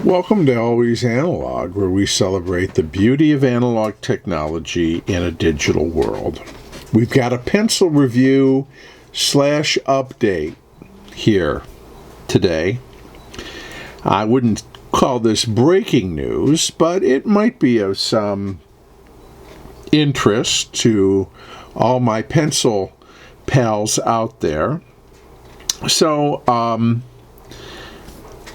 Welcome to Always Analog, where we celebrate the beauty of analog technology in a digital world. We've got a pencil review / update here today. I wouldn't call this breaking news, but it might be of some interest to all my pencil pals out there. So,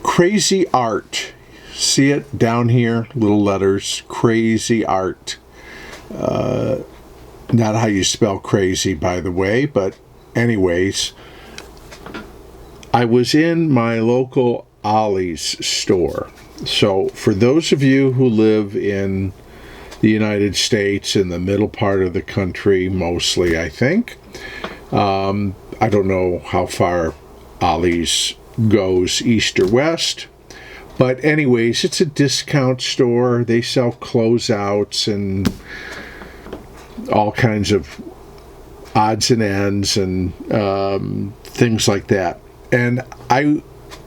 CraZArt. See it down here, little letters, CraZArt. Not how you spell crazy, by the way, but anyways, I was in my local Ollie's store. So for those of you who live in the United States, in the middle part of the country, mostly, I think, I don't know how far Ollie's goes east or west. But anyways, it's a discount store. They sell closeouts and all kinds of odds and ends and things like that. And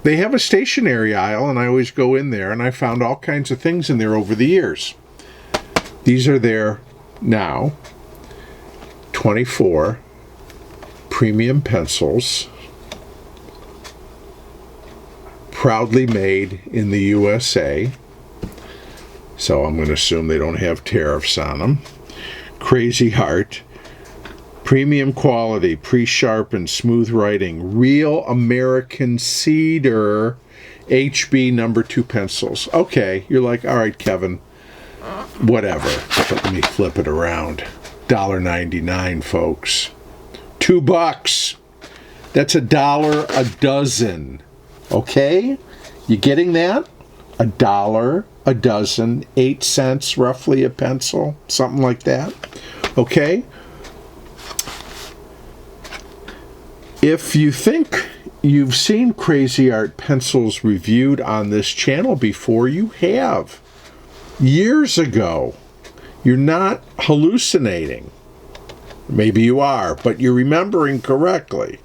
they have a stationery aisle, and I always go in there, and I found all kinds of things in there over the years. These are there now. 24 premium pencils, proudly made in the USA, so I'm going to assume they don't have tariffs on them. CraZArt, premium quality, pre-sharpened, smooth writing, real American cedar HB #2 pencils. Okay, you're like, all right, Kevin, whatever. But let me flip it around. $1.99, folks. $2. That's $1 a dozen. Okay? You getting that? $1 a dozen, 8 cents roughly a pencil, something like that. Okay? If you think you've seen CraZArt pencils reviewed on this channel before, you have. Years ago. You're not hallucinating. Maybe you are, but you're remembering correctly.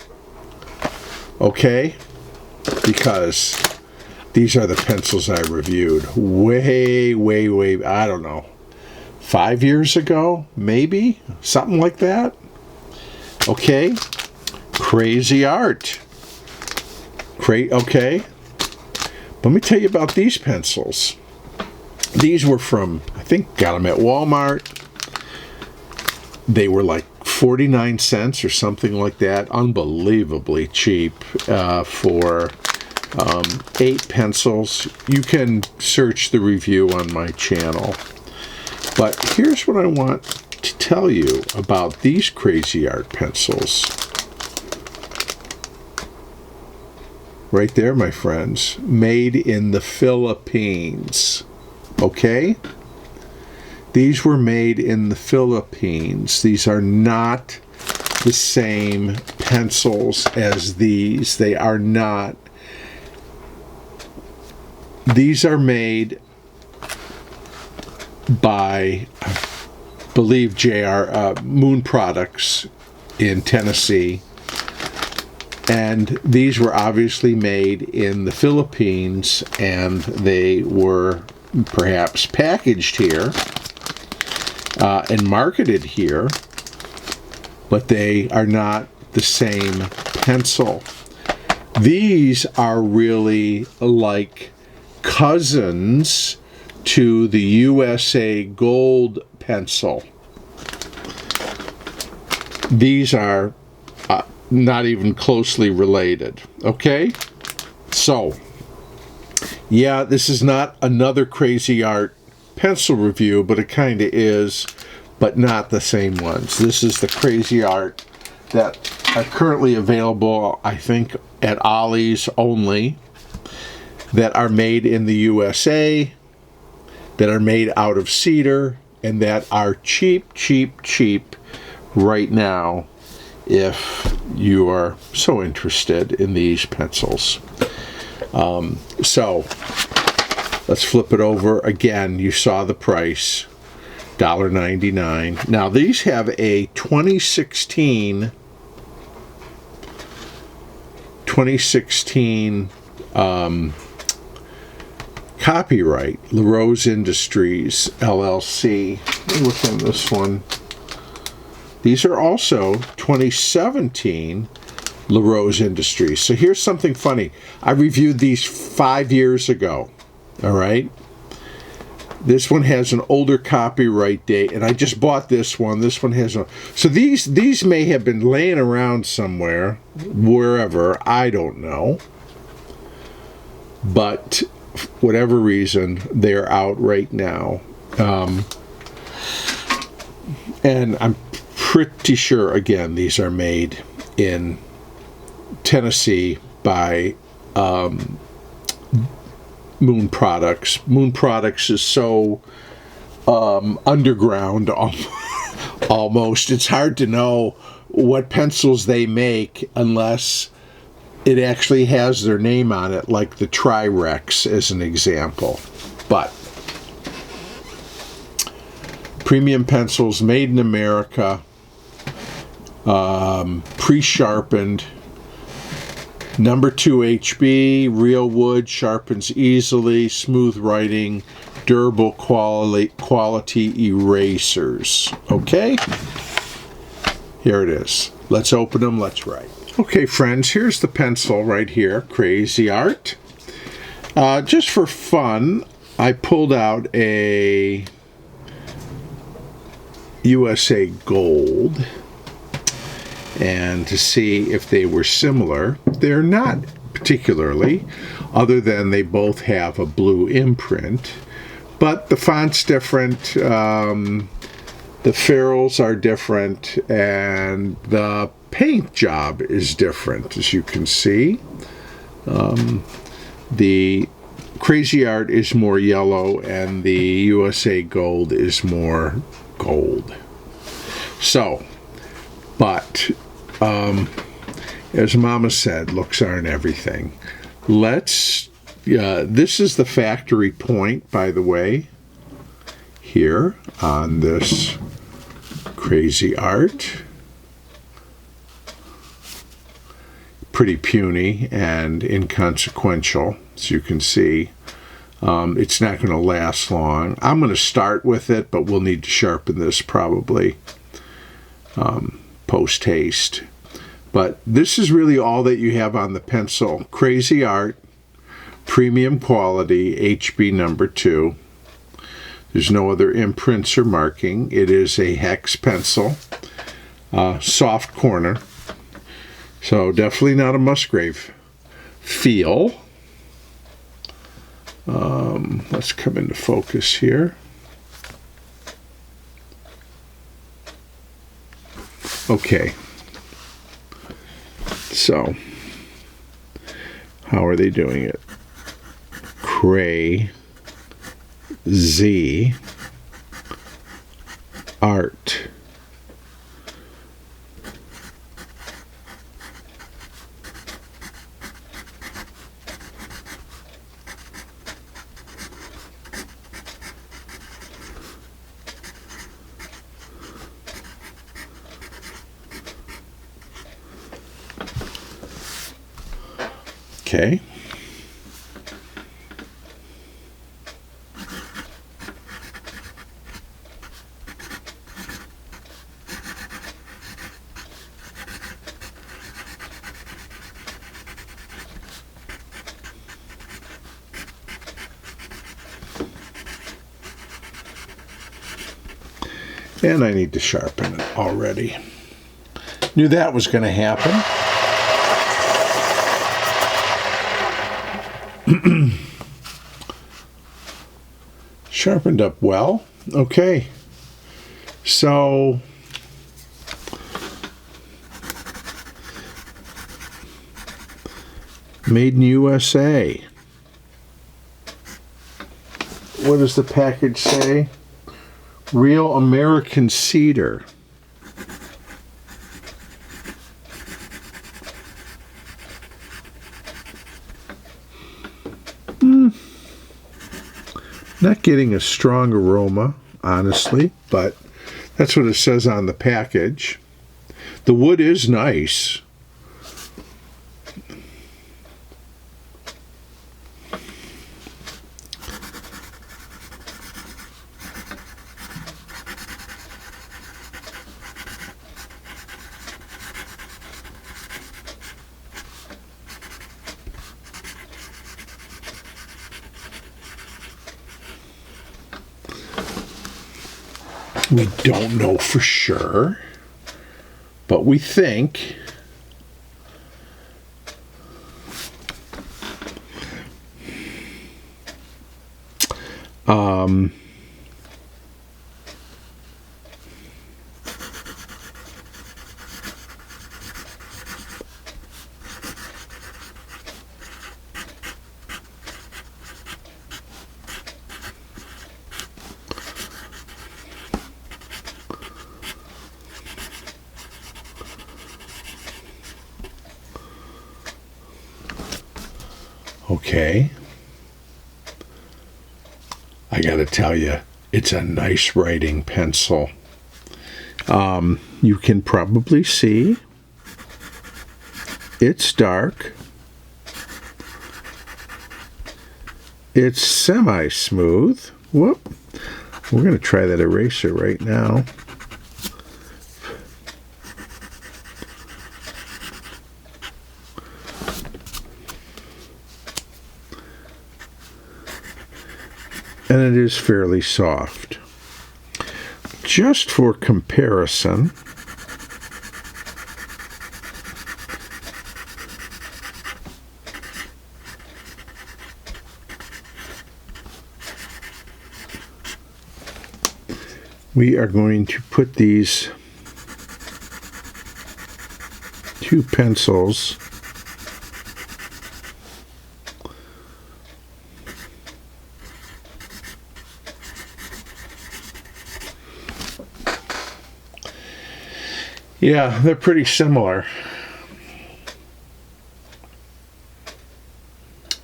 Okay? Because these are the pencils I reviewed way, I don't know, 5 years ago, maybe? Something like that. Okay? CraZArt. Okay? Let me tell you about these pencils. These were from, I think, got them at Walmart. They were like 49 cents or something like that. Unbelievably cheap for 8 pencils. You can search the review on my channel. But here's what I want to tell you about these CraZArt pencils. Right there, my friends. Made in the Philippines. Okay? These were made in the Philippines. These are not the same pencils as these. They are not. These are made by, I believe, Moon Products in Tennessee. And these were obviously made in the Philippines, and they were perhaps packaged here and marketed here, but they are not the same pencil. These are really like cousins to the USA Gold pencil. These are not even closely related. Okay? So, yeah, this is not another CraZArt pencil review, but it kind of is, but not the same ones. This is the CraZArt that are currently available, I think, at Ollie's only, that are made in the USA, that are made out of cedar, and that are cheap right now if you are so interested in these pencils. So let's flip it over again. You saw the price, $1.99. Now these have a 2016 God, copyright, LaRose Industries, LLC. Let me look at this one. These are also 2017 LaRose Industries. So here's something funny. I reviewed these 5 years ago, all right? This one has an older copyright date, and I just bought this one. This one has a... So these may have been laying around somewhere, wherever, I don't know. But for whatever reason, they're out right now. And I'm pretty sure, again, these are made in Tennessee by Moon Products. Moon Products is so underground almost. It's hard to know what pencils they make unless it actually has their name on it, like the Tri-Rex as an example. But premium pencils made in America, pre-sharpened, number 2 HB, real wood, sharpens easily, smooth writing, durable quality erasers. Okay? Here it is. Let's open them, let's write. Okay, friends, here's the pencil right here, Cra-Z-Art. Just for fun, I pulled out a USA Gold, and to see if they were similar. They're not particularly, other than they both have a blue imprint, but the font's different, the ferrules are different, and the paint job is different, as you can see. The Cra-Z-Art is more yellow, and the USA Gold is more gold. So, but as Mama said, looks aren't everything. Let's, this is the factory point, by the way, here on this Cra-Z-Art. Pretty puny and inconsequential, as you can see. It's not going to last long. I'm going to start with it, but we'll need to sharpen this probably post-haste. But this is really all that you have on the pencil. Cra-Z-Art, premium quality, HB number 2. There's no other imprints or marking. It is a hex pencil, soft corner. So definitely not a Musgrave feel. Let's come into focus here. Okay. So, how are they doing it? Cra-Z-Art. Okay. And I need to sharpen it already. Knew that was going to happen. Sharpened up well. Okay. So made in USA. What does the package say? Real American cedar. Not getting a strong aroma, honestly, but that's what it says on the package. The wood is nice. We don't know for sure, but we think. Okay. I gotta tell you, it's a nice writing pencil. You can probably see it's dark. It's semi-smooth. Whoop. We're gonna try that eraser right now. And it is fairly soft. Just for comparison, we are going to put these two pencils Yeah, they're pretty similar.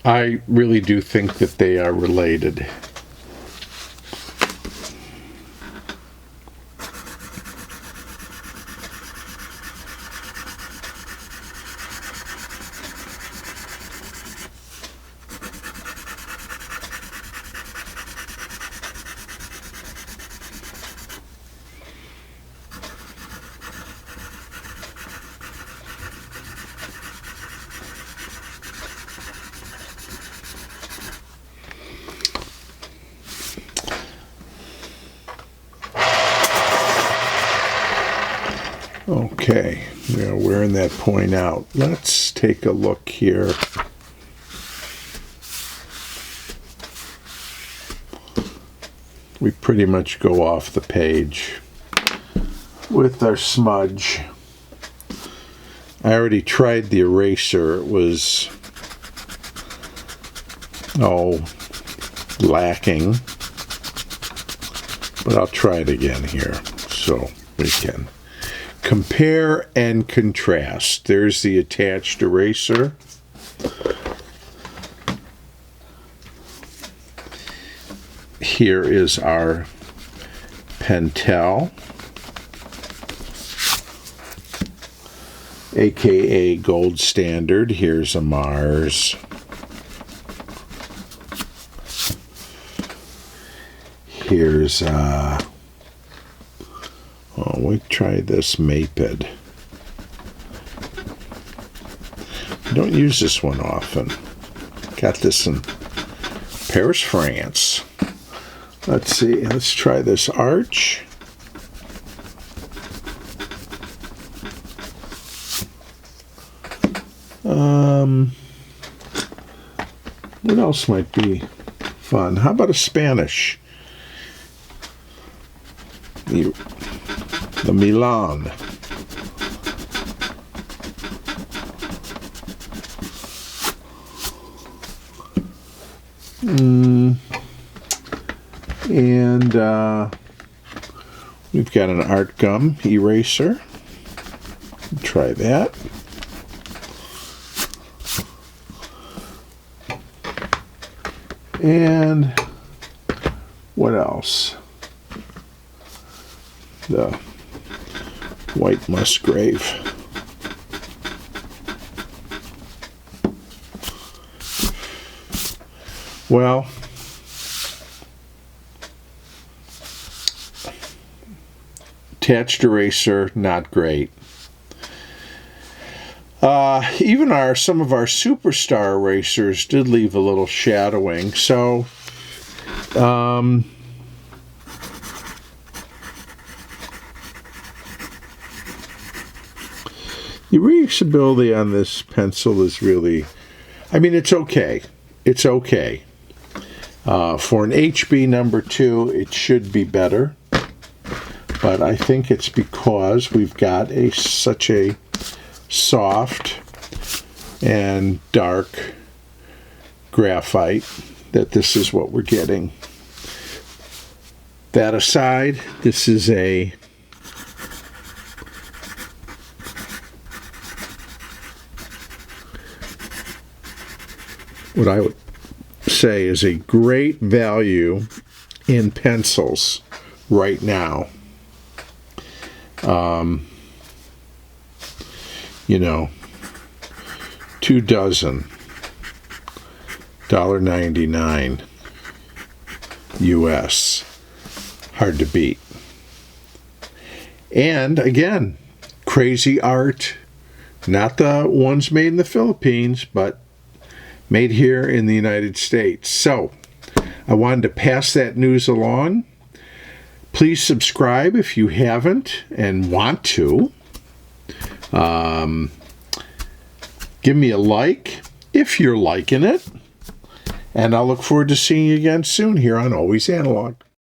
I really do think that they are related. Okay, we're wearing that point out. Let's take a look here. We pretty much go off the page with our smudge. I already tried the eraser. It was, lacking. But I'll try it again here so we can compare and contrast. There's the attached eraser. Here is our Pentel, aka Gold Standard. Here's a Mars. Here's we tried this Maped. I don't use this one often. Got this in Paris, France. Let's see, let's try this Arch. What else might be fun? How about a Spanish? The Milan. And we've got an Art Gum eraser. Try that. And what else? The White Musgrave. Well, attached eraser, not great. Even some of our Superstar erasers did leave a little shadowing, so The reusability on this pencil is really, I mean, it's okay. It's okay. For an HB number 2, it should be better. But I think it's because we've got such a soft and dark graphite that this is what we're getting. That aside, this is what I would say is a great value in pencils right now. You know, 2 dozen, $1.99 US. Hard to beat. And again, CraZArt, not the ones made in the Philippines, but made here in the United States. So, I wanted to pass that news along. Please subscribe if you haven't and want to. Give me a like if you're liking it. And I'll look forward to seeing you again soon here on Always Analog.